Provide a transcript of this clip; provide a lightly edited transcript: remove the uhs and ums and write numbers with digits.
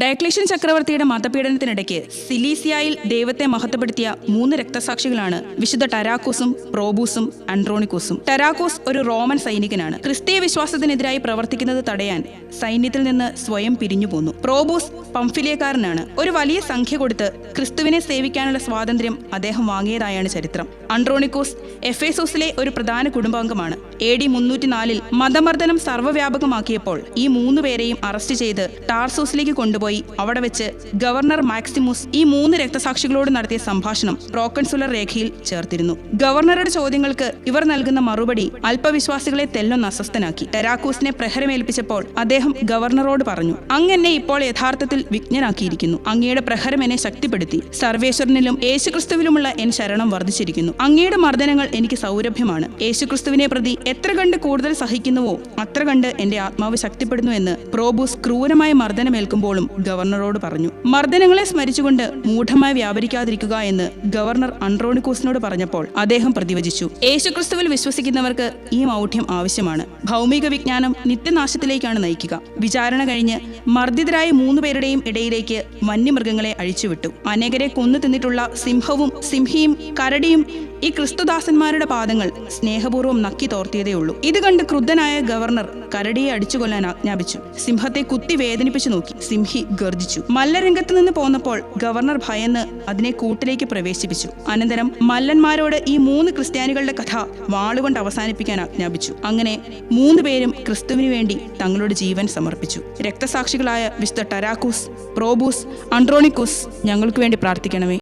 Diocletian ചക്രവർത്തിയുടെ മതപീഡനത്തിനിടയ്ക്ക് സിലീസിയയിൽ ദൈവത്തെ മഹത്വപ്പെടുത്തിയ 3 രക്തസാക്ഷികളാണ് വിശുദ്ധ ടരാക്കോസും പ്രോബൂസും ആൻഡ്രോണിക്കോസും. ടരാക്കോസ് ഒരു റോമൻ സൈനികനാണ്. ക്രിസ്തീയ വിശ്വാസത്തിനെതിരായി പ്രവർത്തിക്കുന്നത് തടയാൻ സൈന്യത്തിൽ നിന്ന് സ്വയം പിരിഞ്ഞുപോന്നു. പ്രോബൂസ് പംഫിലിയക്കാരനാണ്. ഒരു വലിയ സംഖ്യ കൊടുത്ത് ക്രിസ്തുവിനെ സേവിക്കാനുള്ള സ്വാതന്ത്ര്യം അദ്ദേഹം വാങ്ങിയതായാണ് ചരിത്രം. ആൻഡ്രോണിക്കോസ് എഫേസോസിലെ ഒരു പ്രധാന കുടുംബാംഗമാണ്. AD 304 മതമർദ്ദനം സർവ്വവ്യാപകമാക്കിയപ്പോൾ ഈ 3 പേരെയും അറസ്റ്റ് ചെയ്ത് ടാർസോസിലേക്ക് കൊണ്ടുപോയി അവിടെ വെച്ച് ഗവർണർ മാക്സിമുസ് ഈ 3 രക്തസാക്ഷികളോട് നടത്തിയ സംഭാഷണം പ്രോക്കൺസുലർ രേഖയിൽ ചേർത്തിരുന്നു. ഗവർണറുടെ ചോദ്യങ്ങൾക്ക് ഇവർ നൽകുന്ന മറുപടി അല്പവിശ്വാസികളെ തെല്ലൊന്ന് അസ്വസ്ഥനാക്കി. ടെരാക്കോസിനെ പ്രഹരമേൽപ്പിച്ചപ്പോൾ അദ്ദേഹം ഗവർണറോട് പറഞ്ഞു, അങ്ങെന്നെ ഇപ്പോൾ യഥാർത്ഥത്തിൽ വിജ്ഞനാക്കിയിരിക്കുന്നു. അങ്ങയുടെ പ്രഹരം എന്നെ ശക്തിപ്പെടുത്തി. സർവേശ്വരനിലും യേശുക്രിസ്തുവിലുമുള്ള എൻ ശരണം വർദ്ധിച്ചിരിക്കുന്നു. അങ്ങയുടെ മർദ്ദനങ്ങൾ എനിക്ക് സൗരഭ്യമാണ്. യേശുക്രിസ്തുവിനെ പ്രതി എത്ര കണ്ട് കൂടുതൽ സഹിക്കുന്നുവോ അത്ര കണ്ട് എന്റെ ആത്മാവ് ശക്തിപ്പെടുന്നു എന്ന് പ്രോബൂസ് ക്രൂരമായ മർദ്ദനമേൽക്കുമ്പോഴും ഗവർണറോട് പറഞ്ഞു. മർദ്ദനങ്ങളെ സ്മരിച്ചുകൊണ്ട് മൂഢമായി വ്യാപരിക്കാതിരിക്കുക എന്ന് ഗവർണർ ആൻഡ്രോണിക്കോസിനോട് പറഞ്ഞപ്പോൾ അദ്ദേഹം പ്രതിവചിച്ചു, യേശുക്രിസ്തുവിൽ വിശ്വസിക്കുന്നവർക്ക് ഈ മൗഢ്യം ആവശ്യമാണ്. ഭൗമിക വിജ്ഞാനം നിത്യനാശത്തിലേക്കാണ് നയിക്കുക. വിചാരണ കഴിഞ്ഞ് മർദ്ദിതരായ 3 പേരുടെയും ഇടയിലേക്ക് വന്യമൃഗങ്ങളെ അഴിച്ചുവിട്ടു. അനേകരെ കൊന്നു തിന്നിട്ടുള്ള സിംഹവും സിംഹിയും കരടിയും ഈ ക്രിസ്തുദാസന്മാരുടെ പാദങ്ങൾ സ്നേഹപൂർവ്വം നക്കി തോർത്തിയതേയുള്ളൂ. ഇത് കണ്ട് ക്രുദ്ധനായ ഗവർണർ കരടിയെ അടിച്ചുകൊല്ലാൻ ആജ്ഞാപിച്ചു. സിംഹത്തെ കുത്തി വേദനിപ്പിച്ചു നോക്കി. സിംഹി ഗർജിച്ചു. മല്ലരംഗത്ത് നിന്ന് പോന്നപ്പോൾ ഗവർണർ ഭയന്ന് അതിനെ കൂട്ടിലേക്ക് പ്രവേശിപ്പിച്ചു. അനന്തരം മല്ലന്മാരോട് ഈ 3 ക്രിസ്ത്യാനികളുടെ കഥ വാളുകൊണ്ട് അവസാനിപ്പിക്കാൻ ആജ്ഞാപിച്ചു. അങ്ങനെ 3 പേരും ക്രിസ്തുവിന് വേണ്ടി തങ്ങളുടെ ജീവൻ സമർപ്പിച്ചു. രക്തസാക്ഷികളായ വിശുദ്ധ ടരാക്കോസ്, പ്രോബൂസ്, ആൻഡ്രോണിക്കോസ്, ഞങ്ങൾക്ക് വേണ്ടി പ്രാർത്ഥിക്കണമേ.